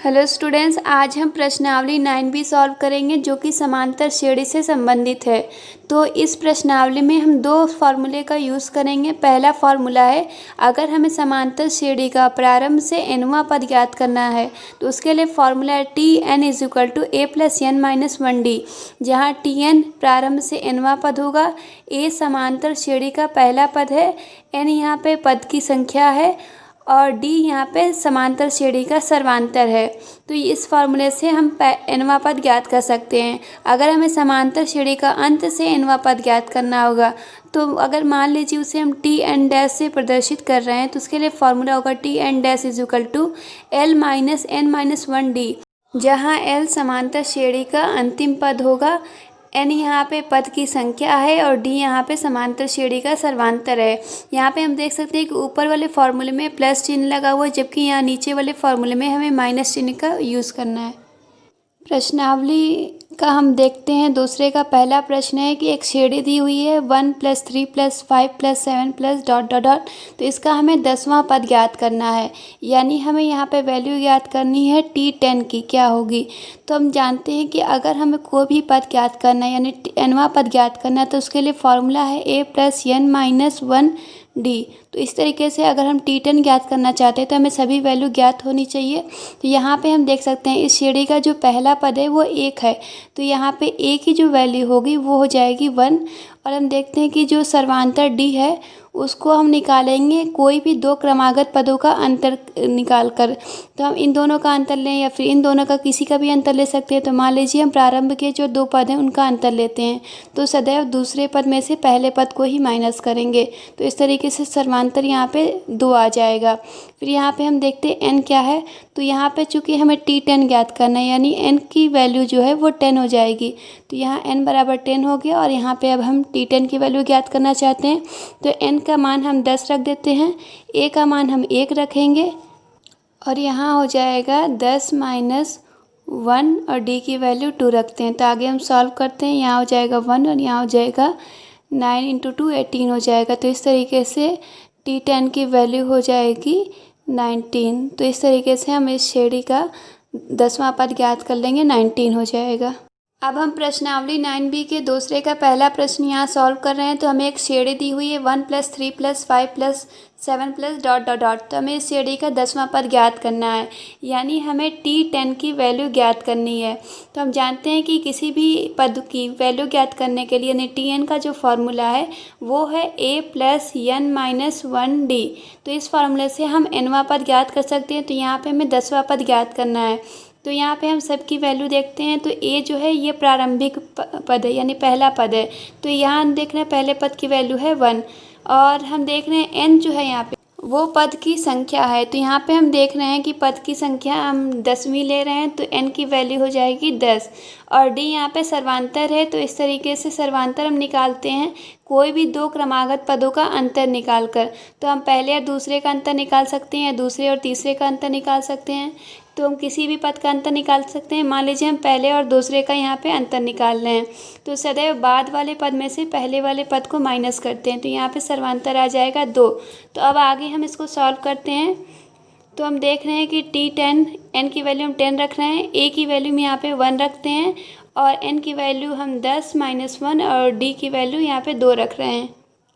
Hello students, आज हम प्रश्नावली 9B सॉल्व करेंगे जो कि समांतर श्रेणी से संबंधित है। तो इस प्रश्नावली में हम दो फार्मूले का यूज़ करेंगे। पहला फार्मूला है, अगर हमें समांतर श्रेणी का प्रारंभ से nवां पद ज्ञात करना है तो उसके लिए फार्मूला है Tn = a + n - 1d, जहाँ Tn प्रारंभ से nवां पद होगा, a समांतर श्रेणी का पहला पद है, n यहाँ पे पद की संख्या है और डी यहाँ पे समांतर श्रेणी का सर्वांतर है। तो इस फार्मूले से हम nवां पद ज्ञात कर सकते हैं। अगर हमें समांतर श्रेणी का अंत से nवां पद ज्ञात करना होगा तो अगर मान लीजिए उसे हम Tn डैश से प्रदर्शित कर रहे हैं तो उसके लिए फार्मूला होगा Tn dash = L - n - 1d, जहाँ L समांतर श्रेणी का अंतिम पद होगा, n यहाँ पे पद की संख्या है और d यहाँ पे समांतर श्रेणी का सर्वांतर है। यहाँ पे हम देख सकते हैं कि ऊपर वाले फार्मूले में प्लस चिन्ह लगा हुआ है, जबकि यहाँ नीचे वाले फार्मूले में हमें माइनस चिन्ह का यूज़ करना है। प्रश्नावली का हम देखते हैं। दूसरे का पहला प्रश्न है कि एक श्रेणी दी हुई है 1 + 3 + 5 + 7 .. तो इसका हमें 10वां पद ज्ञात करना है, यानी हमें यहाँ पे वैल्यू ज्ञात करनी है T10 की, क्या होगी। तो हम जानते हैं कि अगर हमें कोई भी पद ज्ञात करना है यानी nवां पद ज्ञात करना है तो उसके लिए फार्मूला है a + n - 1d। तो इस तरीके से अगर हम T10 ज्ञात करना चाहते हैं तो हमें सभी वैल्यू ज्ञात होनी चाहिए। तो यहाँ पे हम देख सकते हैं इस श्रेणी का जो पहला पद है वो 1 है, तो यहाँ पे a की जो वैल्यू होगी वो हो जाएगी 1। और हम देखते हैं कि जो सर्वांतर d है उसको हम निकालेंगे कोई भी दो क्रमागत पदों का अंतर निकाल कर। तो हम इन दोनों का अंतर लें या फिर इन दोनों का किसी का भी अंतर ले सकते हैं। तो मान लीजिए हम प्रारंभ के जो दो पद हैं उनका अंतर लेते हैं, तो सदैव दूसरे पद में से पहले पद को ही माइनस करेंगे। तो इस तरीके से सर्वांतर यहाँ पे 2 आ जाएगा। फिर यहाँ पे हम देखते हैं n क्या है, तो यहाँ पे चूँकि हमें T10 ज्ञात करना है यानी n की वैल्यू जो है वो 10 हो जाएगी। तो यहाँ n = 10 हो गया और यहाँ पे अब हम T10 की वैल्यू ज्ञात करना चाहते हैं तो n का मान हम 10 रख देते हैं, a का मान हम 1 रखेंगे और यहाँ हो जाएगा 10 - 1 और d की वैल्यू 2 रखते हैं। तो आगे हम सॉल्व करते हैं, यहाँ हो जाएगा 1 और यहाँ हो जाएगा 9 × 2 18 हो जाएगा। तो इस तरीके से T10 की वैल्यू हो जाएगी 19। तो इस तरीके से हम इस श्रेणी का 10वां पद ज्ञात कर लेंगे, 19 हो जाएगा। अब हम प्रश्नावली 9B के दूसरे का पहला प्रश्न यहाँ सॉल्व कर रहे हैं। तो हमें एक श्रेणी दी हुई है 1 + 3 + 5 + 7 .. तो हमें इस श्रेणी का 10वां पद ज्ञात करना है, यानी हमें T10 की वैल्यू ज्ञात करनी है। तो हम जानते हैं कि किसी भी पद की वैल्यू ज्ञात करने के लिए यानी Tn का जो फार्मूला है वो है a + n - 1d। तो इस फार्मूले से हम nवां पद ज्ञात कर सकते हैं। तो यहाँ पे हमें 10वां पद ज्ञात करना है। तो यहाँ पे हम सबकी वैल्यू देखते हैं। तो a जो है ये प्रारंभिक पद है यानी पहला पद है, तो यहाँ हम देख रहे हैं पहले पद की वैल्यू है 1 और हम देख रहे हैं n जो है यहाँ पे वो पद की संख्या है। तो यहाँ पे हम देख रहे हैं कि पद की संख्या हम 10वीं ले रहे हैं, तो n की वैल्यू हो जाएगी 10 और d यहाँ पे सर्वांतर है। तो इस तरीके से सर्वांतर हम निकालते हैं कोई भी दो क्रमागत पदों का अंतर निकाल कर। तो हम पहले और दूसरे का अंतर निकाल सकते हैं या दूसरे और तीसरे का अंतर निकाल सकते हैं। तो हम किसी भी पद का अंतर निकाल सकते हैं। मान लीजिए हम पहले और दूसरे का यहाँ पे अंतर निकाल रहे हैं, तो सदैव बाद वाले पद में से पहले वाले पद को माइनस करते हैं। तो यहाँ पे सर्वांतर आ जाएगा 2। तो अब आगे हम इसको सॉल्व करते हैं। तो हम देख रहे हैं कि T10 n की वैल्यू हम 10 रख रहे हैं, a की वैल्यू हम यहाँ पे 1 रखते हैं और n की वैल्यू हम 10 - 1 और d की वैल्यू यहाँ पे 2 रख रहे हैं।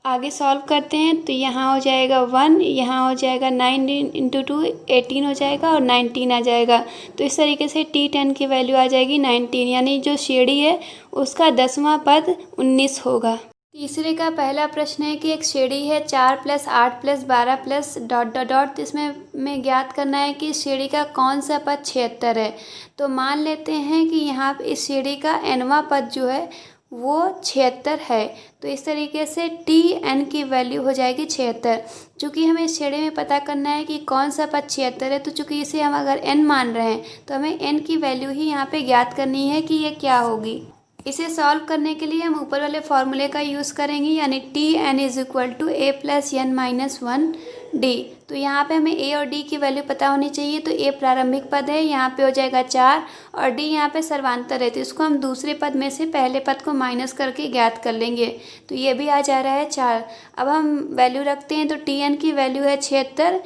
आगे सॉल्व करते हैं तो यहाँ हो जाएगा 1, यहाँ हो जाएगा 9 × 2 18 हो जाएगा और 19 आ जाएगा। तो इस तरीके से T10 की वैल्यू आ जाएगी 19, यानी जो श्रेणी है उसका 10वां पद 19 होगा। तीसरे का पहला प्रश्न है कि एक श्रेणी है 4 + 8 + 12 .. तो इसमें हमें ज्ञात करना है कि श्रेणी का कौन सा पद 76 है। तो मान लेते हैं कि यहाँ इस श्रेणी का nवां पद जो है वो 76 है। तो इस तरीके से Tn की वैल्यू हो जाएगी 76। चूँकि हमें इस श्रेणी में पता करना है कि कौन सा पद 76 है, तो चूँकि इसे हम अगर n मान रहे हैं तो हमें n की वैल्यू ही यहाँ पे ज्ञात करनी है कि ये क्या होगी। इसे सॉल्व करने के लिए हम ऊपर वाले फार्मूले का यूज़ करेंगे यानी Tn = a + n - 1d। तो यहाँ पे हमें a और d की वैल्यू पता होनी चाहिए। तो a प्रारंभिक पद है, यहाँ पे हो जाएगा 4 और d यहाँ पे सर्वांतर है, तो इसको हम दूसरे पद में से पहले पद को माइनस करके ज्ञात कर लेंगे। तो ये भी आ जा रहा है 4। अब हम वैल्यू रखते हैं तो Tn की वैल्यू है 76,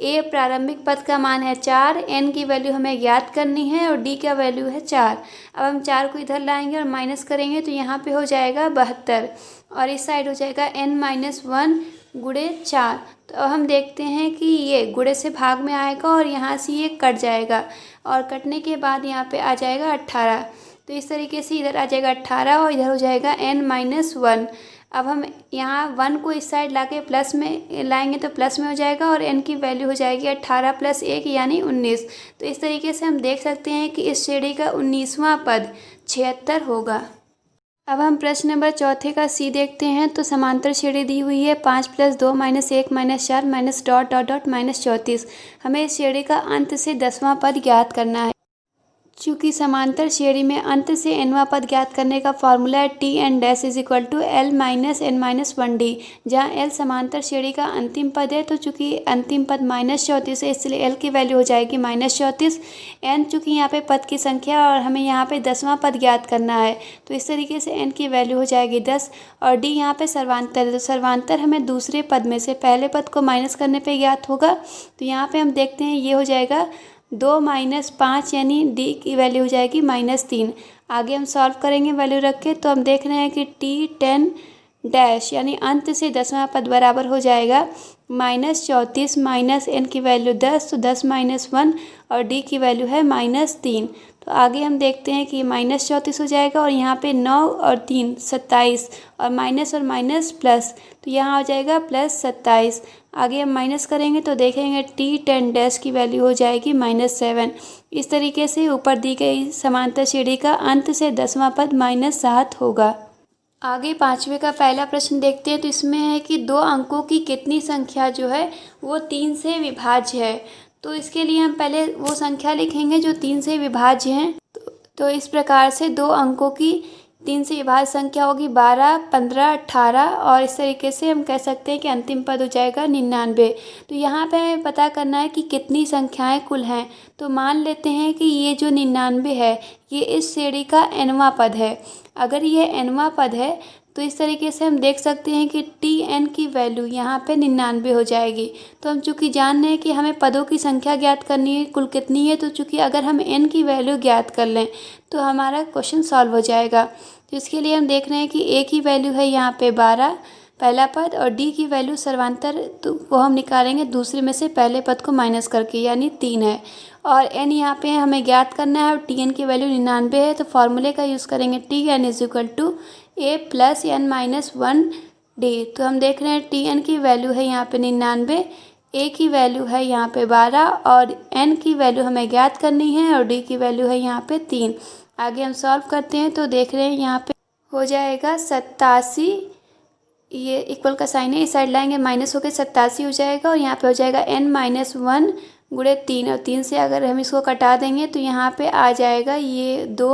ए प्रारंभिक पद का मान है 4, एन की वैल्यू हमें ज्ञात करनी है और डी का वैल्यू है 4। अब हम 4 को इधर लाएंगे और माइनस करेंगे तो यहाँ पे हो जाएगा 72 और इस साइड हो जाएगा n-1 गुणे 4। तो अब हम देखते हैं कि ये गुणे से भाग में आएगा और यहाँ से ये कट जाएगा और कटने के बाद यहाँ पे आ जाएगा 18। तो इस तरीके से इधर आ जाएगा 18 और इधर हो जाएगा n-1। अब हम यहाँ 1 को इस साइड लाके प्लस में लाएंगे तो प्लस में हो जाएगा और n की वैल्यू हो जाएगी 18 + 1 यानी 19। तो इस तरीके से हम देख सकते हैं कि इस श्रेणी का 19वां पद 76 होगा। अब हम प्रश्न नंबर चौथे का सी देखते हैं। तो समांतर श्रेणी दी हुई है 5 + 2 - 1 - 4 -... हमें इस श्रेणी का अंत से 10वां पद ज्ञात करना है। चूँकि समांतर श्रेणी में अंत से nवां पद ज्ञात करने का फॉर्मूला है Tn डैश = L - n-1d, जहाँ L समांतर श्रेणी का अंतिम पद है। तो चूँकि अंतिम पद -34 है इसलिए L की वैल्यू हो जाएगी -34। n चूँकि यहाँ पे पद की संख्या और हमें यहाँ पे 10वां पद ज्ञात करना है तो इस तरीके से n की वैल्यू हो जाएगी 10 और d यहाँ पे सर्वांतर है। तो सर्वांतर हमें दूसरे पद में से पहले पद को माइनस करने पर ज्ञात होगा। तो यहाँ पर हम देखते हैं ये हो जाएगा 2 - 5 यानी d की वैल्यू हो जाएगी -3। आगे हम सॉल्व करेंगे वैल्यू रख के। तो हम देख रहे हैं कि T10 डैश यानी अंत से 10वां पद बराबर हो जाएगा -34 n की वैल्यू 10 तो 10 - 1 और d की वैल्यू है -3। तो आगे हम देखते हैं कि -34 हो जाएगा और यहाँ पे 9 और 3 27 और माइनस और माइनस प्लस तो यहाँ हो जाएगा +27। आगे हम माइनस करेंगे तो देखेंगे T10 डैश की वैल्यू हो जाएगी -7। इस तरीके से ऊपर दी गई समांतर श्रेणी का अंत से 10वां पद -7 होगा। आगे पाँचवें का पहला प्रश्न देखते हैं। तो इसमें है कि 2 अंकों की कितनी संख्या जो है वो 3 से विभाज्य है। तो इसके लिए हम पहले वो संख्या लिखेंगे जो 3 से विभाज्य हैं। तो इस प्रकार से 2 अंकों की 3 से विभाज्य संख्या होगी 12, 15, 18 और इस तरीके से हम कह सकते हैं कि अंतिम पद हो जाएगा 99। तो यहाँ पे हमें पता करना है कि कितनी संख्याएं कुल हैं। तो मान लेते हैं कि ये जो 99 है ये इस श्रेणी का nवां पद है। अगर ये nवां पद है तो इस तरीके से हम देख सकते हैं कि Tn की वैल्यू यहाँ पे 99 हो जाएगी। तो हम चूँकि जान रहे हैं कि हमें पदों की संख्या ज्ञात करनी है कुल कितनी है। तो चूँकि अगर हम n की वैल्यू ज्ञात कर लें तो हमारा क्वेश्चन सॉल्व हो जाएगा। तो इसके लिए हम देख रहे हैं कि a की वैल्यू है यहाँ पे 12 पहला पद और d की वैल्यू सर्वांतर तो वो हम निकालेंगे दूसरे में से पहले पद को माइनस करके यानी 3 है और n यहाँ पे हमें ज्ञात करना है और Tn की वैल्यू 99 है। तो फॉर्मूले का यूज़ करेंगे Tn = a + n-1d। तो हम देख रहे हैं Tn की वैल्यू है यहाँ पे 99, a की वैल्यू है यहाँ पे 12 और n की वैल्यू हमें ज्ञात करनी है और d की वैल्यू है यहाँ पे 3। आगे हम सॉल्व करते हैं तो देख रहे हैं यहाँ पे हो जाएगा 87। ये इक्वल का साइन है इस साइड लाएंगे माइनस होकर 87 हो जाएगा और यहाँ पे हो जाएगा n-1 गुणे 3 और 3 से अगर हम इसको कटा देंगे तो यहाँ पे आ जाएगा ये 2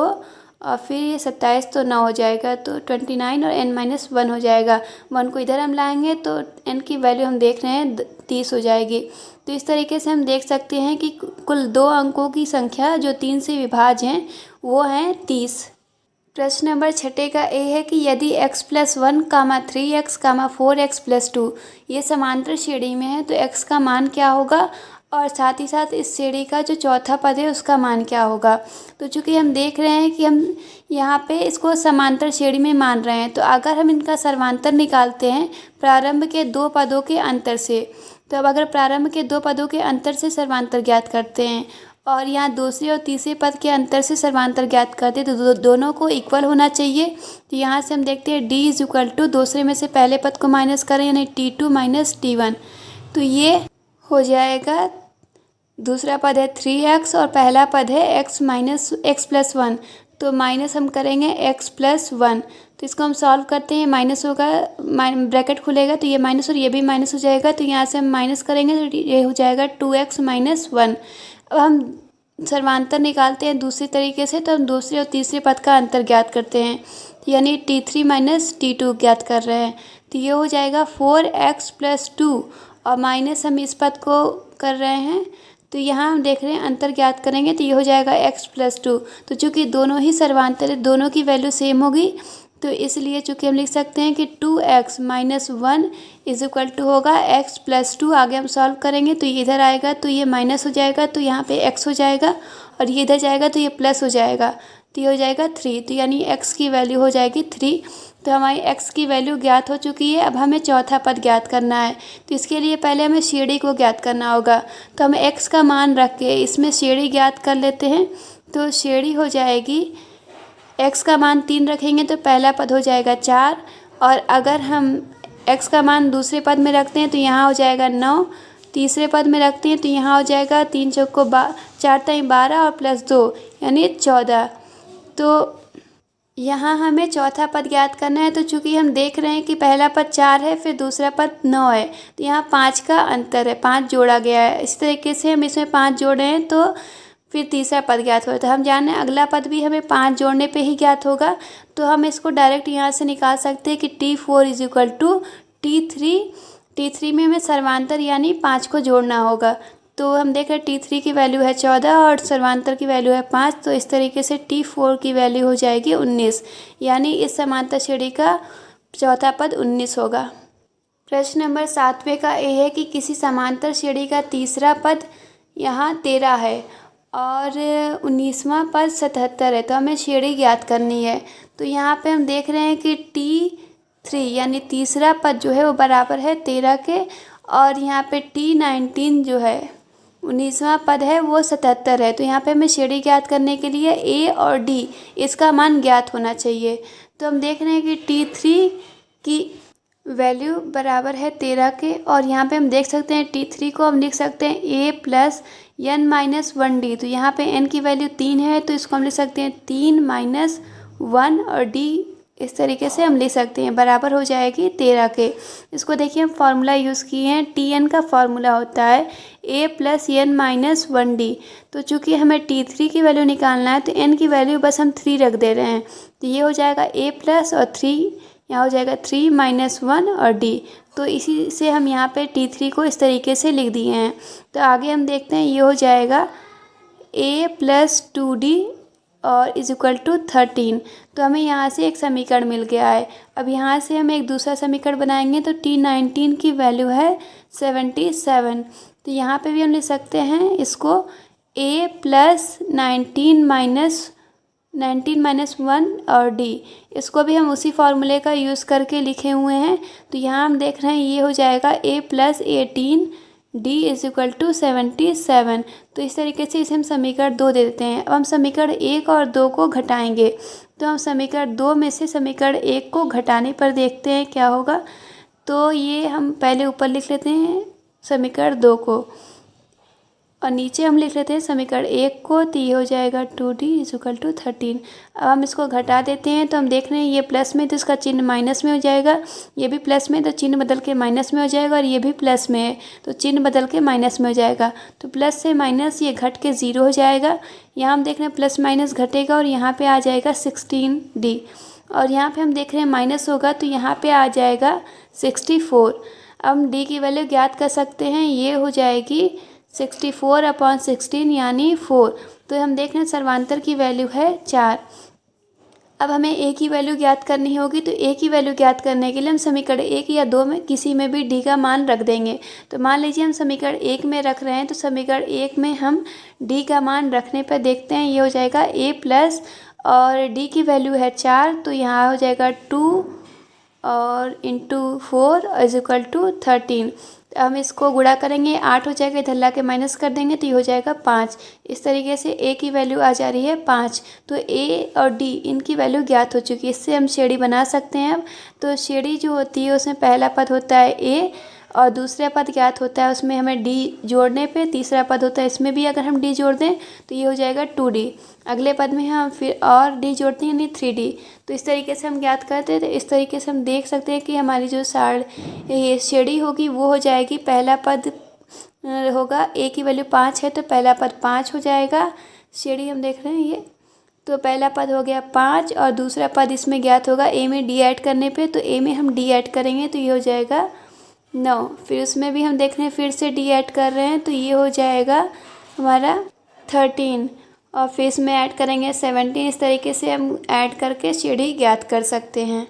और फिर ये 27 तो 9 हो जाएगा तो 29 और n-1 हो जाएगा। 1 को इधर हम लाएंगे तो n की वैल्यू हम देख रहे हैं 30 हो जाएगी। तो इस तरीके से हम देख सकते हैं कि कुल 2 अंकों की संख्या जो 3 से विभाज्य हैं वो हैं 30। प्रश्न नंबर 6 का ए है कि यदि x + 1, 3x, 4x + 2 ये समांतर श्रेणी में है तो x का मान क्या होगा और साथ ही साथ इस श्रेणी का जो चौथा पद है उसका मान क्या होगा। तो चूँकि हम देख रहे हैं कि हम यहाँ पे इसको समांतर श्रेणी में मान रहे हैं तो अगर हम इनका सर्वांतर निकालते हैं प्रारंभ के 2 पदों के अंतर से। तो अब अगर प्रारंभ के 2 पदों के अंतर से सर्वांतर ज्ञात करते हैं और यहाँ दूसरे और तीसरे पद के अंतर से सर्वांतर ज्ञात करते हैं तो दोनों को इक्वल होना चाहिए। तो यहाँ से हम देखते हैं d = दूसरे में से पहले पद को माइनस करें यानी T2 - T1। तो ये हो जाएगा दूसरा पद है 3x और पहला पद है x + 1। तो माइनस हम करेंगे x + 1। तो इसको हम सॉल्व करते हैं माइनस होगा ब्रैकेट खुलेगा तो ये माइनस और ये भी माइनस हो जाएगा। तो यहाँ से हम माइनस करेंगे तो ये हो जाएगा 2x - 1। अब हम सर्वांतर निकालते हैं दूसरी तरीके से। तो हम दूसरे और तीसरे पद का अंतर ज्ञात करते हैं यानी T3 - T2 ज्ञात कर रहे हैं। तो ये हो जाएगा 4x + 2 और माइनस हम इस पद को कर रहे हैं तो यहाँ हम देख रहे हैं अंतर ज्ञात करेंगे तो ये हो जाएगा x + 2। तो चूँकि दोनों ही सर्वांतर है दोनों की वैल्यू सेम होगी तो इसलिए चूँकि हम लिख सकते हैं कि 2x minus 1 is equal to होगा x प्लस 2। आगे हम सॉल्व करेंगे तो ये इधर आएगा तो ये माइनस हो जाएगा तो यहाँ पे x हो जाएगा, और ये इधर जाएगा तो ये प्लस हो जाएगा तो ये हो जाएगा 3। तो यानी x की वैल्यू हो जाएगी 3। तो हमारी x की वैल्यू ज्ञात हो चुकी है। अब हमें चौथा पद ज्ञात करना है। तो इसके लिए पहले हमें श्रेणी को ज्ञात करना होगा। तो हम x का मान रख के इसमें श्रेणी ज्ञात कर लेते हैं। तो श्रेणी हो जाएगी, x का मान 3 रखेंगे तो पहला पद हो जाएगा 4, और अगर हम x का मान दूसरे पद में रखते हैं तो यहाँ हो जाएगा 9, तीसरे पद में रखते हैं तो यहाँ हो जाएगा 3 चौको 4 टाइम 12 और प्लस 2 यानी 14। तो यहाँ हमें चौथा पद ज्ञात करना है। तो चूँकि हम देख रहे हैं कि पहला पद 4 है, फिर दूसरा पद 9 है, तो यहाँ 5 का अंतर है, 5 जोड़ा गया है। इस तरीके से हम इसमें 5 जोड़े हैं तो फिर तीसरा पद ज्ञात होता है। हम जान रहे हैं अगला पद भी हमें 5 जोड़ने पे ही ज्ञात होगा। तो हम इसको डायरेक्ट यहाँ से निकाल सकते हैं कि T4 is equal to T3 में हमें सर्वांतर यानी 5 को जोड़ना होगा। तो हम देख रहे हैं T3 की वैल्यू है 14 और सर्वांतर की वैल्यू है 5। तो इस तरीके से T4 की वैल्यू हो जाएगी 19, यानी इस समांतर श्रेणी का चौथा पद 19 होगा। प्रश्न नंबर 7वें का ये है कि किसी समांतर श्रेणी का तीसरा पद यहाँ 13 है और 19वां पद 77 है। तो हमें श्रेणी ज्ञात करनी है। तो यहाँ पे हम देख रहे हैं कि T3 यानी तीसरा पद जो है वो बराबर है 13 के, और यहाँ पे T19 जो है 19वां पद है वो 77 है। तो यहाँ पे हमें श्रेणी ज्ञात करने के लिए A और D इसका मान ज्ञात होना चाहिए। तो हम देख रहे हैं कि T3 की वैल्यू बराबर है 13 के, और यहाँ पे हम देख सकते हैं T3 को हम लिख सकते हैं A plus n minus 1D। तो यहाँ पे n की वैल्यू 3 है तो इसको हम लिख सकते हैं 3 माइनस 1, और D इस तरीके से हम लिख सकते हैं बराबर हो जाएगी 13 के। इसको देखिए हम फार्मूला यूज़ किए हैं। Tn का फार्मूला होता है A plus n minus 1D। तो चूँकि हमें T3 की वैल्यू निकालना है तो n की वैल्यू बस हम 3 रख दे रहे हैं। तो ये हो जाएगा A प्लस और 3, यहाँ हो जाएगा 3 माइनस 1 और D। तो इसी से हम यहाँ पे T3 को इस तरीके से लिख दिए हैं। तो आगे हम देखते हैं, ये हो जाएगा A प्लस 2D और इज इक्वल टू 13। तो हमें यहाँ से एक समीकरण मिल गया है। अब यहाँ से हम एक दूसरा समीकरण बनाएंगे। तो T19 की वैल्यू है 77। तो यहाँ पे भी हम लिख सकते हैं इसको A प्लस 19 माइनस 1 और D। इसको भी हम उसी फार्मूले का यूज़ करके लिखे हुए हैं। तो यहाँ हम देख रहे हैं ये हो जाएगा A plus 18 D is equal to 77। तो इस तरीके से इसे हम समीकरण 2 दे देते हैं। अब हम समीकरण 1 और 2 को घटाएंगे। तो हम समीकरण 2 में से समीकरण 1 को घटाने पर देखते हैं क्या होगा। तो ये हम पहले ऊपर लिख लेते हैं समीकरण 2 को, और नीचे हम लिख लेते हैं समीकरण 1 को। तो ये हो जाएगा 2D इज इक्वल टू 13। अब हम इसको घटा देते हैं। तो हम देख रहे हैं ये प्लस में तो इसका चिन्ह माइनस में हो जाएगा, ये भी प्लस में तो चिन्ह बदल के माइनस में हो जाएगा, और ये भी प्लस में है तो चिन्ह बदल के माइनस में हो जाएगा। तो प्लस से माइनस ये घट के 0 हो जाएगा। यहाँ हम देख रहे हैं प्लस माइनस घटेगा और यहाँ पर आ जाएगा 16D, और यहाँ पर हम देख रहे हैं माइनस होगा तो यहाँ पर आ जाएगा 64। अब हम D की वैल्यू ज्ञात कर सकते हैं, ये हो जाएगी 64/16 यानी 4। तो हम देख रहे हैं सर्वांतर की वैल्यू है 4। अब हमें A की वैल्यू ज्ञात करनी होगी। तो A की वैल्यू ज्ञात करने के लिए हम समीकरण 1 या 2 में किसी में भी D का मान रख देंगे। तो मान लीजिए हम समीकरण 1 में रख रहे हैं, तो समीकरण 1 में हम D का मान रखने पर देखते हैं ये हो जाएगा A प्लस, और D की वैल्यू है 4 तो यहाँ हो जाएगा 2 और इंटू 4 इज इक्वल टू 13। हम इसको गुणा करेंगे, 8 हो जाएगा, इधर ला के माइनस कर देंगे तो ये हो जाएगा 5। इस तरीके से A की वैल्यू आ जा रही है 5। तो A और D इनकी वैल्यू ज्ञात हो चुकी है। इससे हम श्रेणी बना सकते हैं। अब तो श्रेणी जो होती है उसमें पहला पद होता है A और दूसरा पद ज्ञात होता है उसमें हमें D जोड़ने पे, तीसरा पद होता है इसमें भी अगर हम D जोड़ दें तो ये हो जाएगा 2D। अगले पद में हम फिर और D जोड़ते हैं यानी 3D। तो इस तरीके से हम ज्ञात करते हैं। तो इस तरीके से हम देख सकते हैं कि हमारी जो ये श्रेणी होगी वो हो जाएगी, पहला पद होगा A की वैल्यू 5 है तो पहला पद 5 हो जाएगा। श्रेणी हम देख रहे हैं ये, तो पहला पद हो गया 5 और दूसरा पद इसमें ज्ञात होगा A में D ऐड करने पे। तो A में हम D ऐड करेंगे तो ये हो जाएगा 9। फिर उसमें भी हम देख रहे हैं फिर से D ऐड कर रहे हैं तो ये हो जाएगा हमारा 13। और फिर इसमें ऐड करेंगे 17। इस तरीके से हम ऐड करके सीढ़ी ज्ञात कर सकते हैं।